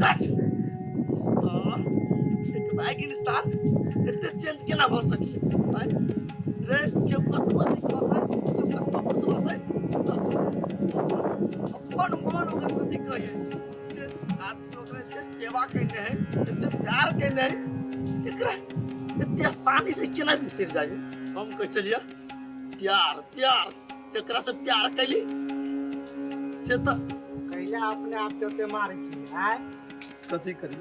काट साल एक बैग इंसान इतने चेंज केना हो सकी आय रे क्यों कतबो सिखता क्यों कतबो फुसलाता अपन मन ओकर कथि कहे से आदमी ओकरा इतने सेवा करने है इतने प्यार करने है एकरा इतने आसानी से केना बिसर जाए हम कह चलिए प्यार प्यार जकरा से प्यार कैली से तो कैला अपने आप के पे मारे छी आय कथी करी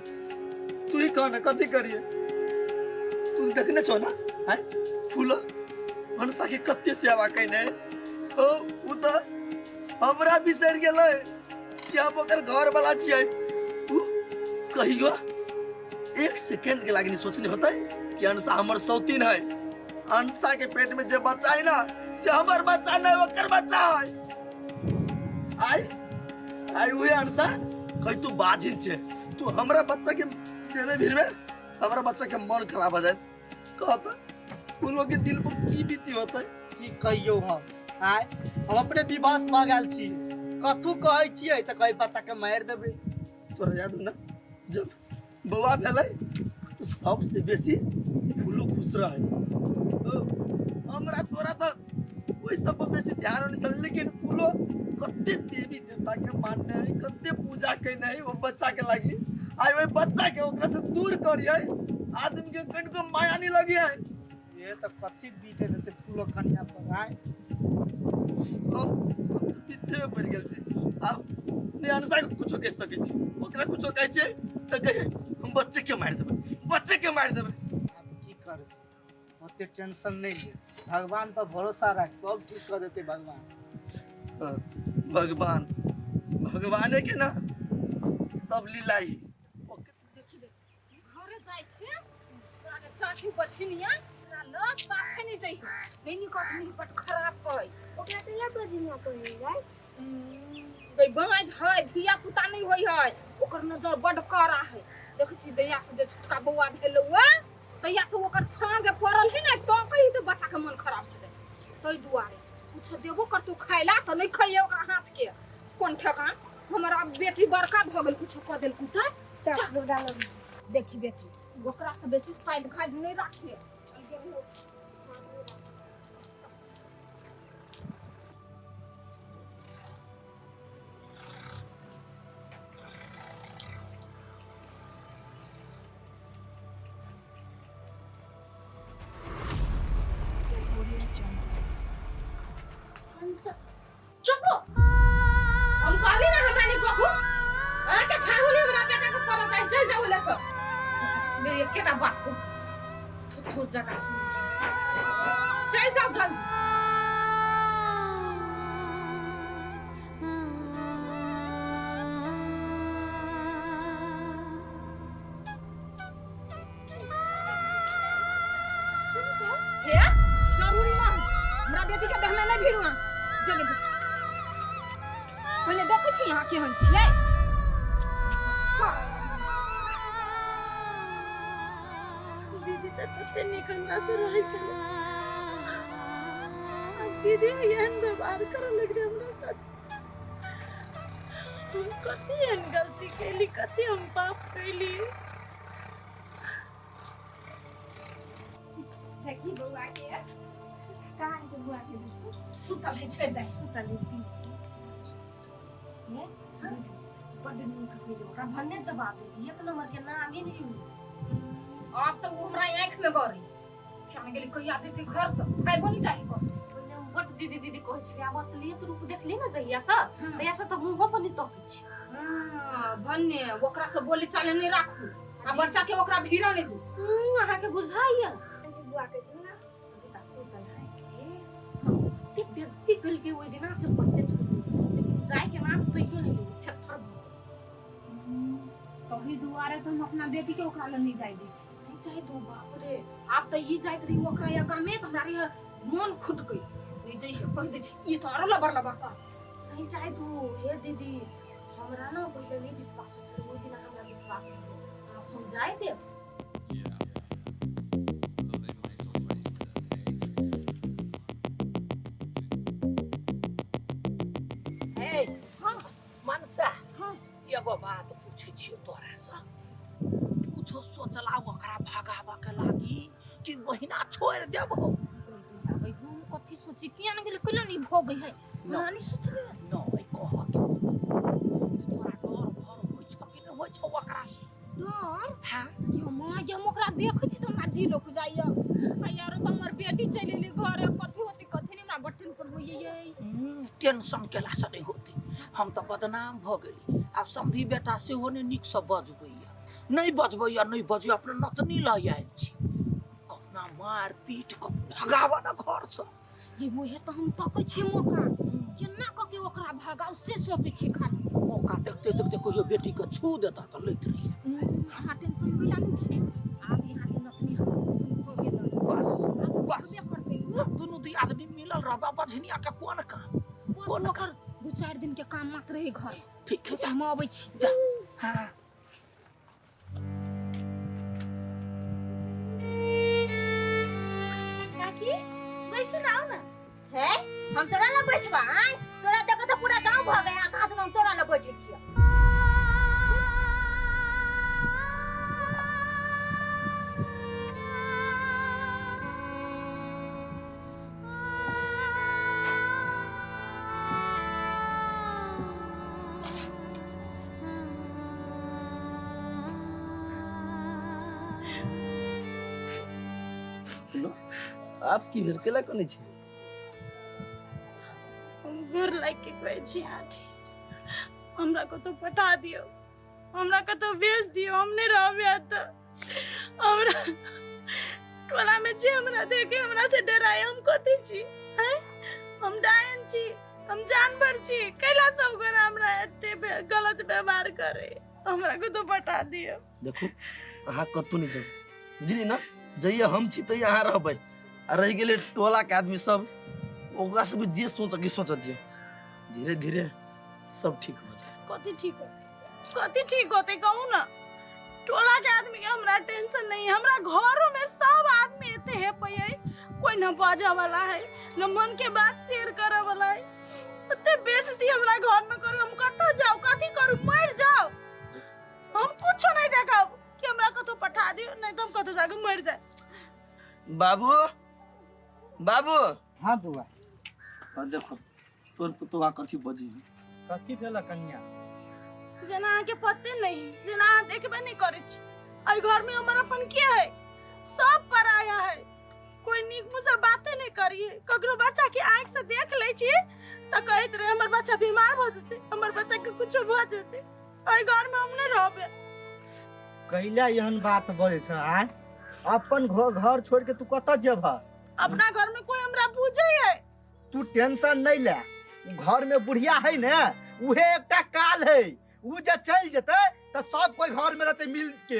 तू ही कह ना कथी करिए तू देखने छो ना है फूलो मनसा के कत्ते सेवा कैने ओ उ तो हमरा बिसर गेलै कि हम ओकर घर वाला छियै उ कहियो एक सेकंड के लागी नहीं सोचने होता है कि अंसा हमर सौतीन है अंसा के पेट में जे बच्चा है ना से हमर बच्चा नहीं ओकर बच्चा है आई आई हुए अंसा कहीं तू बाजिन छे तू हमरा बच्चा के देने भीड़ में हमारा बच्चा के मन खराब हो जाए कहता उन लोग के दिल पर की बीती होता है की कहियो हम आय हम अपने विवाह में गेल छी कथु कहै छियै त कहीं बच्चा के मार देबै तोरा याद हो ना जब बउआ भेलै तो सबसे बेसी फूलो खुश रहे हमरा तोरा तो वही सब पर बेसी ध्यान नहीं चल लेकिन फूलो कत्ते देवी देवता के मानने है कत्ते पूजा करने है वो बच्चा के लागी आई वही बच्चा के ओकरा से दूर करिए आदमी के कहीं को माया नहीं लगी है ये तो कथि बीते देते फूलो कन्या पर आय हम पीछे में पड़ गेल छी अब ने अनुसार को कुछो कह सके छी ओकरा कुछो कहै छै त कहे हम बच्चे के मार देबै अब की कर ओते टेंशन नहीं ले भगवान पर भरोसा रख सब ठीक कर देते भगवान भगवान भगवाने के ना सब लीला ही देखी देख घरे जाय छै तोरा के चाची बछिनिया तोरा ल साथे नहीं जाई नहीं कत नहीं पट खराब कई ओकरा तो या बजिनिया कहै गई गई बाज है धिया पुता नहीं होई है ओकर नजर बड कड़ा है देख छी दैया से जे छुटका बौआ भेलौआ तैया से ओकर छांगे पड़ल है ना तो कही तो बच्चा के मन खराब हो जाए तई दुआरे कुछ देबो कर तू खाइला त नहीं खाइए ओकर हाथ के कोन ठेकान हमारा बेटी बड़का भ गेल कुछ क देल कुता चाप डालो देखी बेटी ओकरा से बेसी साइड खाइड नहीं राखे चुप हम कहली ना हमारे कहू के छाहू नहीं हमरा बेटा को पता चल चल जाओ ले सब मेरे एक केटा बात को थोड़ जगह सुन चल जाओ जल्दी ये जरूरी ना हमरा बेटी के देह में नहीं भिड़ुआ जगे जगे पहले देखै छी यहाँ केहन छियै दीदी तते निकन्ना से रहे छले अब दीदी एहन व्यवहार करे लग रहे हमरा साथ हम कथी एहन गलती कैली कथी हम पाप कैली देखी बउआ के कहां के बुआ के सुतल है छे दे सुतल है पी ये बड नीक कहियो ओकरा भन्ने जवाब दे एक नंबर के ना आगे नहीं अब तो वो हमरा आंख में गरी जाने गेली कहिया जेते घर से खाइबो नहीं चाहिए को पहिले हम बट दीदी दीदी कहै छले आब असलियत रूप देखली ना जहिया से तहिया से त मुंह पर नहीं तकै छै हां भन्ने ओकरा से बोली चाले नहीं राखू आ बच्चा के ओकरा भीड़ा नहीं दू अहाँ के बुझाइया बुआ के दिन ना बेटा सुतल है के ते बेइज्जती कल के ओइ दिना से पत्ते छोड़ लेकिन जाय के नाम तो क्यों नहीं थर कही दुआरे तो हम अपना बेटी के ओकरा ल नहीं जाय दै छी नहीं चाहे दो बाप रे आप तो ये जाइत रही ओकरा या गामे त हमरा रे मन खुद गई नहीं जई कह दे छी ये तो आरो लबर लबर कर नहीं चाहे दो हे दीदी हमरा ना पहिले नहीं विश्वास छ ओइ दिन हमरा विश्वास आप हम जाय दे मनसा एगो बात पूछे छियो तोरा से कुछो सोचला ओकरा भगावा के लागी कि बहिना छोड़ देबो हम कथी सोची किया न गेले कला नहीं भोग है नानी सोचले नहीं कह तोरा डर भर होय छ कि न होय छ ओकरा से डर हां यो मां ये मोकरा देखै छी त हमरा जी लोक जाइया आ यार त हमर बेटी चलि एली घरे कथी होती कथी नहीं हमरा बड़ टेंशन होइए ये टेंशन केला से नहीं होती हम तो बदनाम भ गेली अब समधी बेटा से होने निक से बजबैया नहीं बजबैया नहीं बजै अपना नतनी ल आयल छी कतना मार पीट क भगावा न घर से ये मोहे त हम तकै छी मौका केना क के ओकरा भगाउ से सोचै छी खाली मौका देखते देखते कहियो बेटी के छू देता तो लैत रही हां टेंशन होइला नहीं छी आब यहाँ के नतनी हम हो गेल बस बस करते हम दोनों दी आदमी मिलल रहबा बझनिया के कोन काम कोन ओकर 2-4 दिन के काम मात्र रहे घर ठीक है जा हम आबै छी जा हां काकी वैसे ना आओ ना है हम तोरा ल बैठबा आय तोरा देखो तो पूरा गांव भ गया कहा तो हम तोरा ल बैठे छियै हेलो आप की भेल केला कोनी छी हम गोर लाग के कहै छी आठी हमरा को तो पटा दियो हमरा को तो बेच दियो हम नहीं रहबे त हमरा टोला में जे हमरा देखे हमरा से डराए हम कथि छी हैं हम डायन छी हम जानवर छी कैला सब घर हमरा एते गलत व्यवहार करे हमरा को तो पटा दियो देखो अहाँ कतौ नहीं जाओ बुझली ना जइया हम छी त यहाँ रहबै आ रह गेले टोला के आदमी सब ओकरा सब जे सोच के सोच दियो धीरे धीरे सब ठीक हो जाए कथि ठीक होते कहूं ना टोला के आदमी के हमरा टेंशन नहीं हमरा घरों में सब आदमी एते है पये कोई न बाजा वाला है न मन के बात शेयर करे वाला है ओते बेइज्जती हमरा घर में करू हम कतो जाओ कथि करू मर जाओ हम कुछ नहीं देखाब कि हमरा कतो पठा दियो नहीं तो हम कतो जाके मर जाए बाबू बाबू हाँ बुआ आ देखो तोर पुतवा कथी बजी कथी भेला कन्या जना के पते नहीं जना देखबे नहीं करे छी आई घर में हमर अपन के है सब पराया है कोई नीक मुझे बातें नहीं करिए ककरो बच्चा के आंख से देख ले छी त कहत रहे हमर बच्चा बीमार भ जते हमर बच्चा के कुछ भ जते आई घर में हम नहीं रहबे कैला एहन बात बोले छ आय अपन घर छोड़ के तू कत जेबा अपना घर में कोई हमरा पूछे है तू टेंशन नहीं ले घर में बुढ़िया है ने उहे एकटा काल है उ जे चल जते त सब कोई घर में रहते मिल के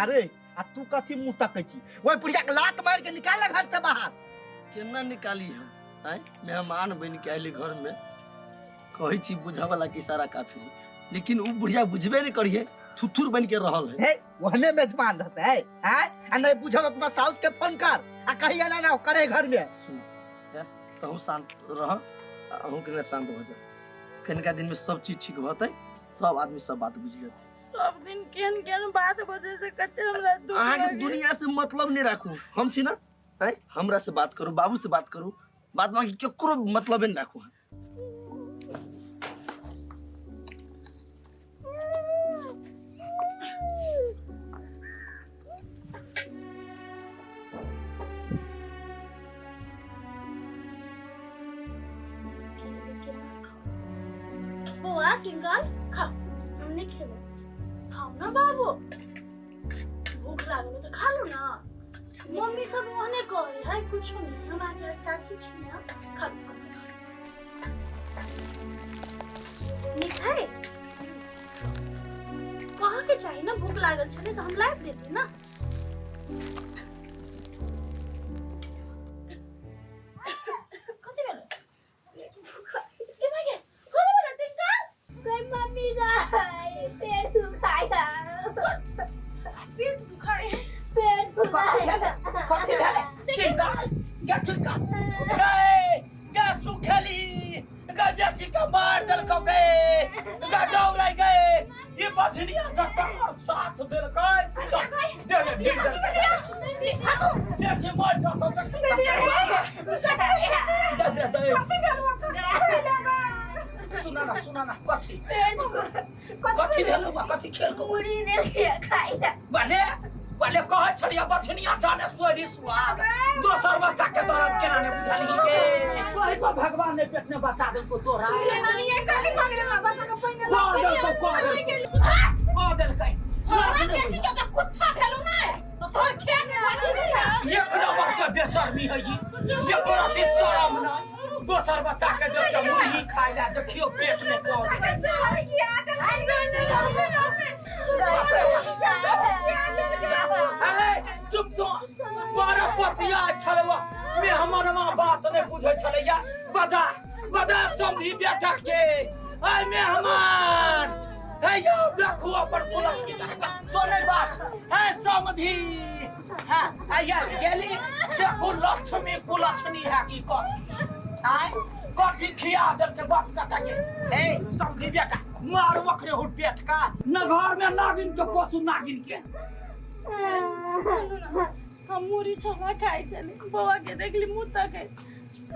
अरे आ तू कथी मुंह तकै छी ओए बुढ़िया के लात मार के निकाल घर से बाहर केना निकाली हम आय मेहमान बन के आइले घर में कहै छी बुझा वाला के सारा काफी लेकिन उ बुढ़िया बुझबे नहीं करिए थुथुर बन के रहल है हे ओहने मेजबान रहते है हैं आ नहीं बुझल त साउस के फोन कर आ कहिया ना करे घर में सुन तहु शांत रह अहू के शांत हो जा कनिका दिन में सब चीज ठीक होतै सब आदमी सब बात बुझ लेतै सब दिन केन केन बात वजह से कते हमरा दुख अहाँ के लागे। दुनिया से मतलब नहीं राखू हम छी ना हैं हमरा से बात करू बाबू से बात करू बाद में केकरो मतलब नहीं राखू बुआ टिंगल खा हमने खेलो खाओ ना बाबू भूख लागल तो खा लो ना मम्मी सब ओहने करे है कुछ नहीं हम आके चाची छी ना खा लो नहीं खाए कहा के चाहिए ना भूख लागल छले तो हम ला देते ना कथी भेल के भागे कथी भेल टिंगल कोई मम्मी गई पेट सुखाया पेट दुखाए पेट सुखाया कथी भेले टिंका क्या टिंका गए क्या सुखेली गा बेटी का मार दल को गए गा दौड़ाई गए ये बजनिया जत्ता और साथ देल काय दे ले भीड़ देखिए मर जाता तक सुना ना कथी भेलो बा कथी खेल को पूरी ने लिया खाइला वाले कह छड़िया बछनिया जाने सोरी सुहाग दोसर बच्चा के दर्द केना ने बुझाली के कोई पर भगवान ने पेट में बचा दे को तोरा ले नानी ये कथी मांगे ना बच्चा का पहिने पागल कई हमरा बेटी के तो कुछ भेलो ना तो तोर खेत में लागी नहीं ये खराब के बेशर्मी है ये बड़ा बेशरम ना दोसर बच्चा के दे के मुर्गी खाइ ला देखियो पेट में को चुप तो बारह पतिया छलवा में हमरवा बात नहीं बुझै छलैया बजा समधी बेटा के आय मेहमान हे यो देखो अपन पुलस की तो नहीं बात है समधी हां आया गेली देखो लक्ष्मी कुलक्षणी है की कथी आय कथी खिया दल के बाप कटा के हे समधी बेटा मार वखरे हुट पेट का न घर में नागिन के पशु नागिन के हम मुरी छोला खाई चले बउआ के देखली मुंह तक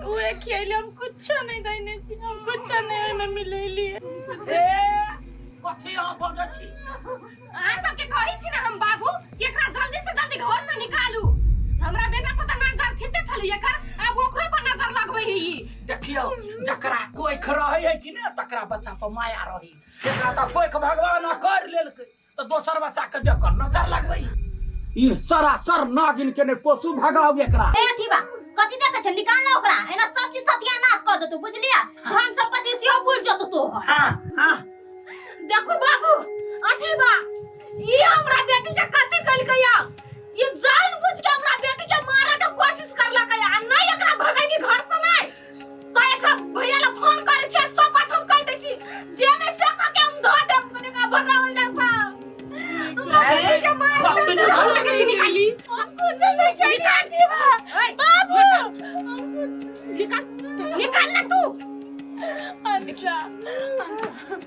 उहे खियले हम कुछ नहीं दैने छी हम कुछ नहीं में मिलेली ए कथी आ बजै छी आ सबके कहि छी ना हम बाबू कि एकरा जल्दी से जल्दी घर से निकालू हमरा बेटा पता ना नजर छिते छले एकर अब ओकरो पर नजर लगबै है ई देखियो जकरा कोई रहे है कि ना तकरा बच्चा पर माया रही एकरा त कोई भगवान कर लेलकै तो दोसर बच्चा के देख कर नजर लगबै ई सरासर नागिन के ने पशु भगाव एकरा ए ठीबा कथि देखे छ निकाल ना ओकरा एना सब चीज सत्यानाश कर दे तू बुझलिया धन संपत्ति सेहो बुझ जतो तो हां देखो बाबू अठीबा ई हमरा बेटी के कथि कइलकै या ई जान बुझ के हमरा बेटी के मारे के कोशिश करलकै आ नहीं एकरा भगैली घर से नहीं तो एकरा भैया ले फोन करे छै सब बात हम कह दै छी जे में से क के हम ध देब तने का भगावे ले सा हमरा बेटी के मारे के छी निकाली हमको चले के निकाल बाबू निकाल ले तू अच्छा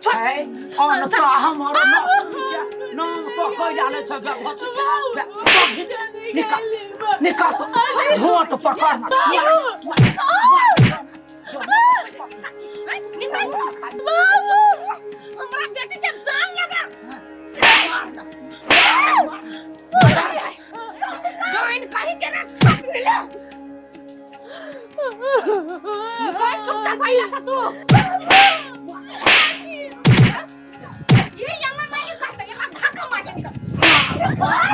छै और सा हमारा ना तो कोई जाने छ निकाल तो झोट पकड़ निकाल बाबू हमरा बेटी के जान लगा जान कहीं के ना छाप मिला निकाल चुपचाप बैला सा तू ये यहां नहीं करता ये धक्का मार के निकाल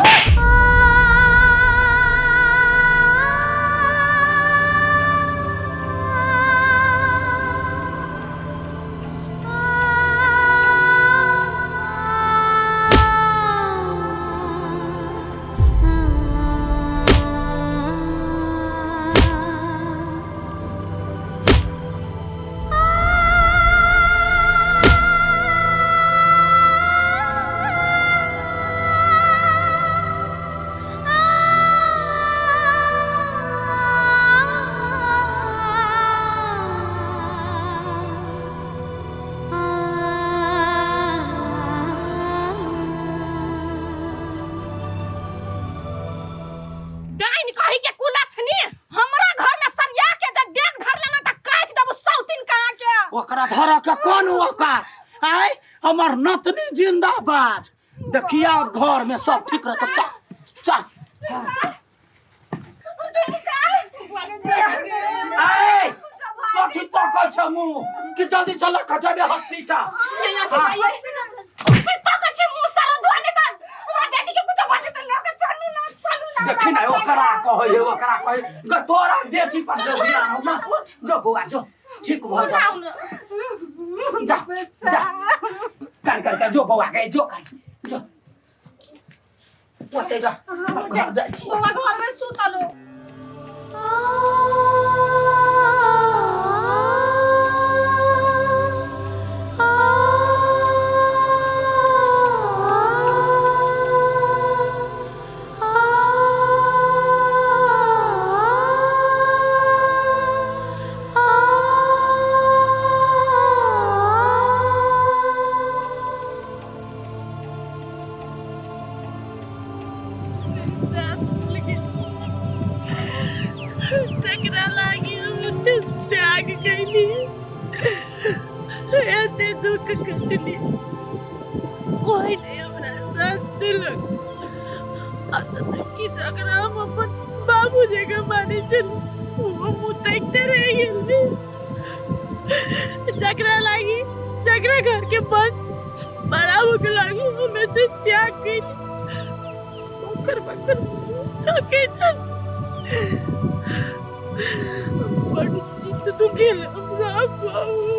ओकरा धरा के कौन औकात आय हमर नतनी जिंदाबाद देखिया घर में सब ठीक रहत चल आय कथी तो कह छ मु कि जल्दी चल क जाबे हॉस्पिटल देखि ना ओकरा कहे तोरा बेटी पर जो ध्यान हो ना जो बुआ जो ठीक हो जा कर जो बुआ के जो ओते जा घर जाई बुआ घर में सुतलो जकरा लागी हम त्याग कैली ऐसे दुख कटली कोई नहीं हमरा साथ दिलक आता तक कि जकरा हम अपन बाबू जगह माने चल वो मुँह देखते रह गेली जकरा लागी जकरा घर के बच बड़ा भूख लागी हमें से त्याग कैली ओकर बकर थके बड़ी चित्त दुखेल हमरा बाबू